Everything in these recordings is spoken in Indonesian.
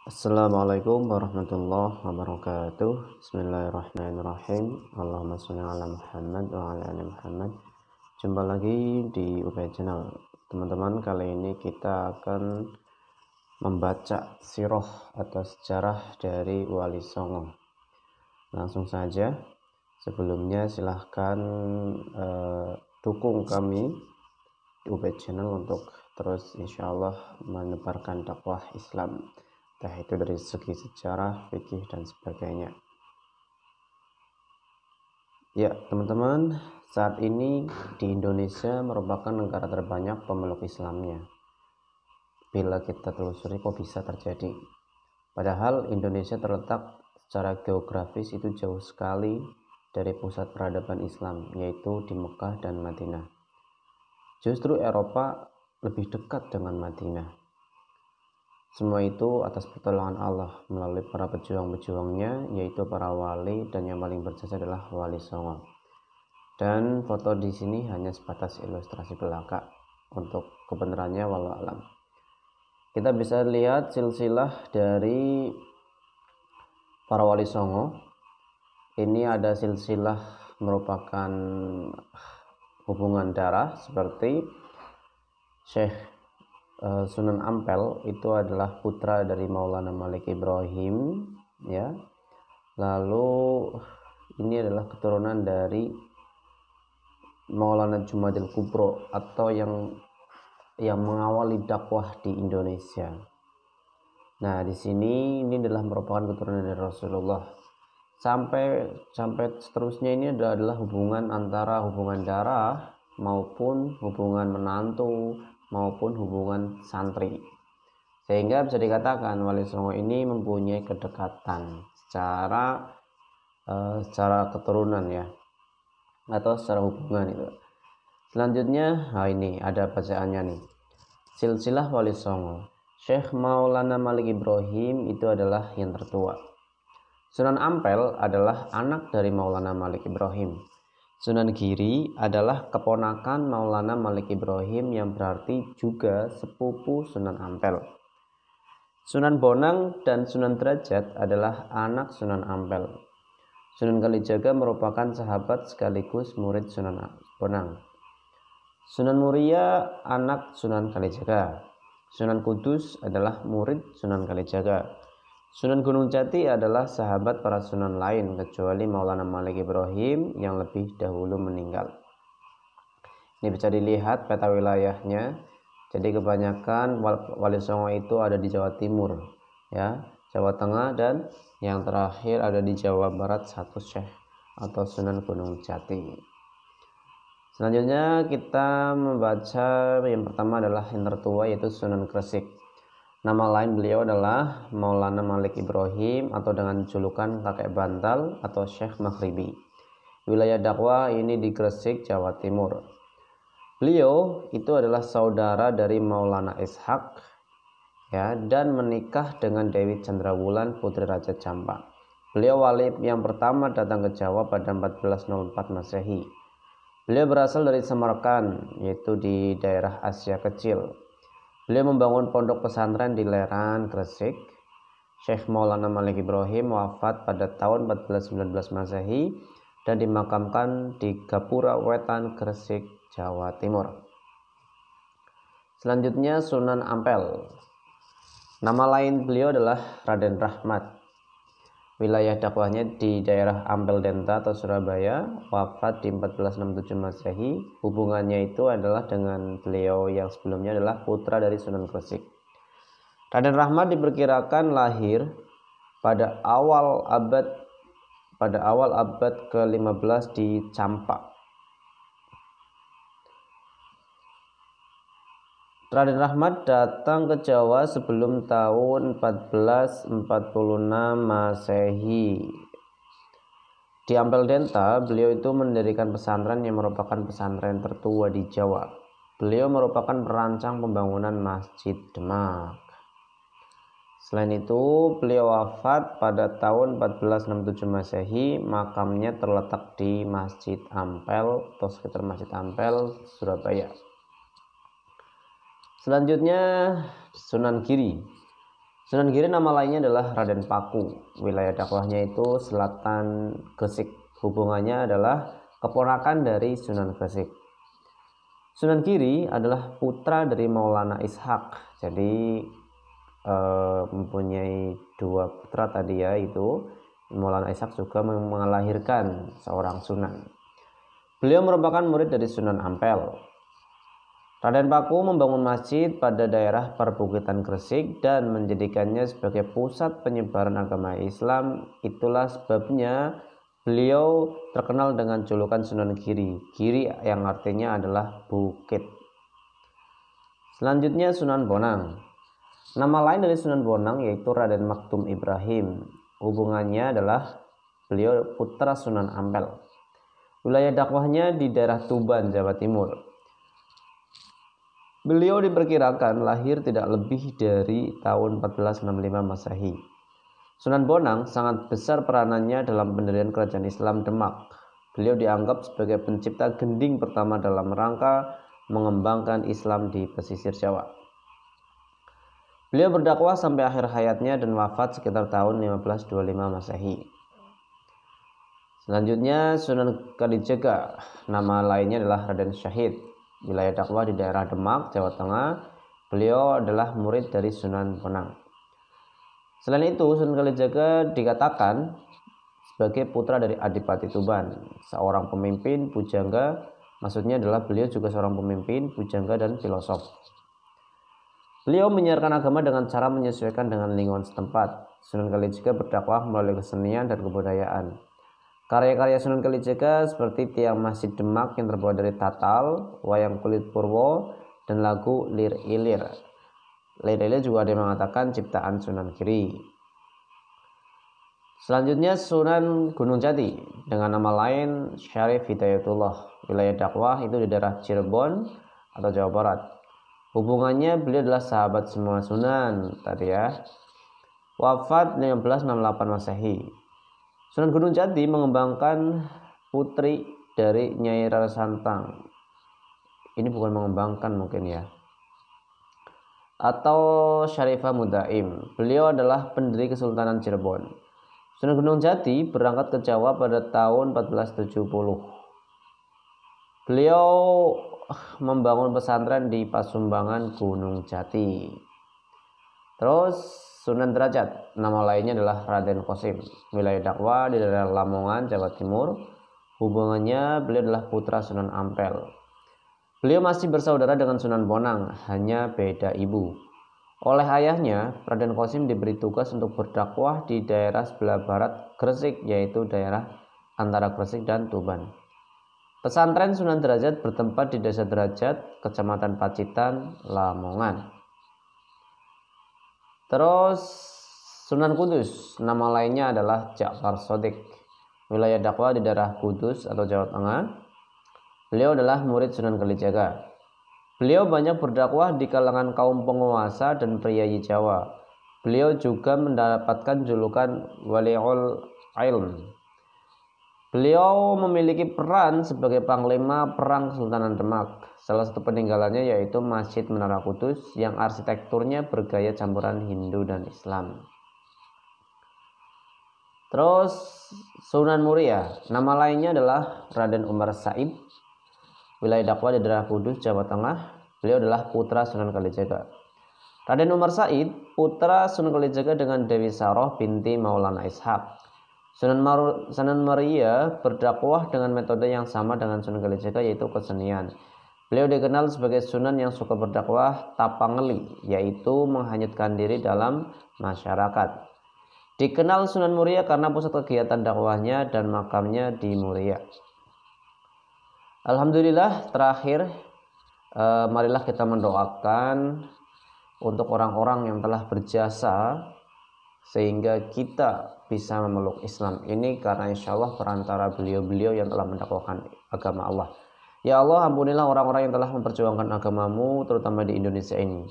Assalamualaikum warahmatullahi wabarakatuh. Bismillahirrahmanirrahim. Allahumma sholli ala Muhammad wa ala ali Muhammad. Jumpa lagi di UPI Channel. Teman-teman, kali ini kita akan membaca sirah atau sejarah dari Wali Songo. Langsung saja. Sebelumnya silahkan dukung kami di UPI Channel untuk terus insyaallah menebarkan dakwah Islam, entah itu dari segi sejarah, fikih, dan sebagainya. Ya teman-teman, saat ini di Indonesia merupakan negara terbanyak pemeluk Islamnya. Bila kita telusuri kok bisa terjadi, padahal Indonesia terletak secara geografis itu jauh sekali dari pusat peradaban Islam, yaitu di Mekah dan Madinah. Justru Eropa lebih dekat dengan Madinah. Semua itu atas pertolongan Allah melalui para pejuang-pejuangnya, yaitu para wali, dan yang paling berjasa adalah Wali Songo. Dan foto di sini hanya sebatas ilustrasi belaka, untuk kebenarannya walau alam. Kita bisa lihat silsilah dari para Wali Songo. Ini ada silsilah merupakan hubungan darah seperti Syekh Sunan Ampel, itu adalah putra dari Maulana Malik Ibrahim, ya. Lalu ini adalah keturunan dari Maulana Jumadil Kubro atau yang mengawali dakwah di Indonesia. Nah, di sini ini adalah merupakan keturunan dari Rasulullah. Sampai seterusnya ini adalah hubungan antara hubungan darah maupun hubungan menantu maupun hubungan santri, sehingga bisa dikatakan Wali Songo ini mempunyai kedekatan secara keturunan, ya, atau secara hubungan itu. Selanjutnya, ini ada bacaannya nih. Silsilah Wali Songo, Syekh Maulana Malik Ibrahim itu adalah yang tertua. Sunan Ampel adalah anak dari Maulana Malik Ibrahim. Sunan Giri adalah keponakan Maulana Malik Ibrahim, yang berarti juga sepupu Sunan Ampel. Sunan Bonang dan Sunan Derajat adalah anak Sunan Ampel. Sunan Kalijaga merupakan sahabat sekaligus murid Sunan Bonang. Sunan Muria anak Sunan Kalijaga. Sunan Kudus adalah murid Sunan Kalijaga. Sunan Gunung Jati adalah sahabat para sunan lain kecuali Maulana Malik Ibrahim yang lebih dahulu meninggal. Ini bisa dilihat peta wilayahnya. Jadi kebanyakan Wali Songo itu ada di Jawa Timur, ya, Jawa Tengah, dan yang terakhir ada di Jawa Barat, satu Syekh atau Sunan Gunung Jati. Selanjutnya kita membaca yang pertama adalah yang tertua, yaitu Sunan Gresik. Nama lain beliau adalah Maulana Malik Ibrahim atau dengan julukan kakek bantal atau Syekh Maghribi. Wilayah dakwah ini di Gresik, Jawa Timur. Beliau itu adalah saudara dari Maulana Ishaq, ya, dan menikah dengan Dewi Chandrawulan, putri Raja Jampa. Beliau wali yang pertama datang ke Jawa pada 1404 Masehi. Beliau berasal dari Samarkand, yaitu di daerah Asia Kecil. Beliau membangun pondok pesantren di Leran, Gresik. Syekh Maulana Malik Ibrahim wafat pada tahun 1419 Masehi dan dimakamkan di Gapura Wetan, Gresik, Jawa Timur. Selanjutnya Sunan Ampel. Nama lain beliau adalah Raden Rahmat. Wilayah dakwahnya di daerah Ampel Denta atau Surabaya, wafat di 1467 Masehi. Hubungannya itu adalah dengan beliau yang sebelumnya adalah putra dari Sunan Gresik. Raden Rahmat diperkirakan lahir pada awal abad ke-15 di Campak. Raden Rahmat datang ke Jawa sebelum tahun 1446 Masehi. Di Ampel Denta, beliau itu mendirikan pesantren yang merupakan pesantren tertua di Jawa. Beliau merupakan perancang pembangunan Masjid Demak. Selain itu, beliau wafat pada tahun 1467 Masehi. Makamnya terletak di Masjid Ampel atau sekitar Masjid Ampel, Surabaya. Selanjutnya Sunan Giri. Sunan Giri nama lainnya adalah Raden Paku. Wilayah dakwahnya itu selatan Gresik. Hubungannya adalah keponakan dari Sunan Gresik. Sunan Giri adalah putra dari Maulana Ishaq. Jadi mempunyai dua putra tadi ya, itu Maulana Ishaq juga melahirkan seorang sunan. Beliau merupakan murid dari Sunan Ampel. Raden Paku membangun masjid pada daerah perbukitan Gresik dan menjadikannya sebagai pusat penyebaran agama Islam. Itulah sebabnya beliau terkenal dengan julukan Sunan Giri. Giri yang artinya adalah bukit. Selanjutnya Sunan Bonang. Nama lain dari Sunan Bonang yaitu Raden Maktum Ibrahim. Hubungannya adalah beliau putra Sunan Ampel. Wilayah dakwahnya di daerah Tuban, Jawa Timur. Beliau diperkirakan lahir tidak lebih dari tahun 1465 Masehi. Sunan Bonang sangat besar peranannya dalam pendirian kerajaan Islam Demak. Beliau dianggap sebagai pencipta gending pertama dalam rangka mengembangkan Islam di pesisir Jawa. Beliau berdakwah sampai akhir hayatnya dan wafat sekitar tahun 1525 Masehi. Selanjutnya Sunan Kalijaga. Nama lainnya adalah Raden Syahid. Wilayah dakwah di daerah Demak, Jawa Tengah. Beliau adalah murid dari Sunan Bonang. Selain itu, Sunan Kalijaga dikatakan sebagai putra dari Adipati Tuban, seorang pemimpin pujangga. Maksudnya adalah beliau juga seorang pemimpin pujangga dan filosof. Beliau menyiarkan agama dengan cara menyesuaikan dengan lingkungan setempat. Sunan Kalijaga berdakwah melalui kesenian dan kebudayaan. Karya-karya Sunan Kalijaga seperti Tiang Masjid Demak yang terbuat dari tatal, wayang kulit purwo, dan lagu Lir Ilir. Lir Ilir juga ada yang mengatakan ciptaan Sunan Giri. Selanjutnya Sunan Gunung Jati dengan nama lain Syarif Hidayatullah. Wilayah dakwah itu di daerah Cirebon atau Jawa Barat. Hubungannya beliau adalah sahabat semua sunan tadi ya. Wafat 1568 Masehi. Sunan Gunung Jati mengembangkan putri dari Nyai Rara Santang. Ini bukan mengembangkan mungkin ya. Atau Syarifah Mudaim. Beliau adalah pendiri Kesultanan Cirebon. Sunan Gunung Jati berangkat ke Jawa pada tahun 1470. Beliau membangun pesantren di Pasumbangan Gunung Jati. Terus Sunan Derajat, nama lainnya adalah Raden Qasim. Wilayah dakwah di daerah Lamongan, Jawa Timur. Hubungannya beliau adalah putra Sunan Ampel. Beliau masih bersaudara dengan Sunan Bonang, hanya beda ibu. Oleh ayahnya, Raden Qasim diberi tugas untuk berdakwah di daerah sebelah barat Gresik, yaitu daerah antara Gresik dan Tuban. Pesantren Sunan Derajat bertempat di Desa Derajat, Kecamatan Pacitan, Lamongan. Terus Sunan Kudus, nama lainnya adalah Ja'far Shodiq. Wilayah dakwah di daerah Kudus atau Jawa Tengah. Beliau adalah murid Sunan Kalijaga. Beliau banyak berdakwah di kalangan kaum penguasa dan priyayi Jawa. Beliau juga mendapatkan julukan Waliul Ilm. Beliau memiliki peran sebagai panglima perang Kesultanan Demak. Salah satu peninggalannya yaitu Masjid Menara Kudus yang arsitekturnya bergaya campuran Hindu dan Islam. Terus Sunan Muria, nama lainnya adalah Raden Umar Said. Wilayah dakwah di daerah Kudus, Jawa Tengah. Beliau adalah putra Sunan Kalijaga. Raden Umar Said, putra Sunan Kalijaga dengan Dewi Saroh binti Maulana Ishaq. Sunan Muria berdakwah dengan metode yang sama dengan Sunan Kalijaga, yaitu kesenian. Beliau dikenal sebagai sunan yang suka berdakwah tapangeli, yaitu menghanyutkan diri dalam masyarakat. Dikenal Sunan Muria karena pusat kegiatan dakwahnya dan makamnya di Muria. Alhamdulillah, terakhir marilah kita mendoakan untuk orang-orang yang telah berjasa sehingga kita bisa memeluk Islam ini, karena insya Allah perantara beliau-beliau yang telah mendakwakan agama Allah. Ya Allah, ampunilah orang-orang yang telah memperjuangkan agamamu terutama di Indonesia ini.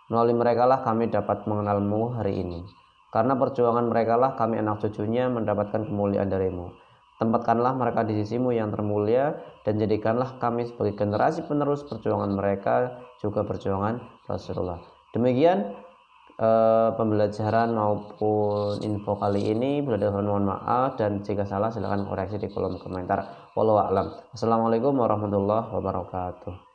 Melalui mereka lah kami dapat mengenalmu hari ini. Karena perjuangan mereka lah kami anak cucunya mendapatkan kemuliaan darimu. Tempatkanlah mereka di sisimu yang termulia, dan jadikanlah kami sebagai generasi penerus perjuangan mereka, juga perjuangan Rasulullah. Demikian pembelajaran maupun info kali ini. Bila ada mohon maaf, dan jika salah silahkan koreksi di kolom komentar. Wallahu a'lam. Assalamualaikum warahmatullahi wabarakatuh.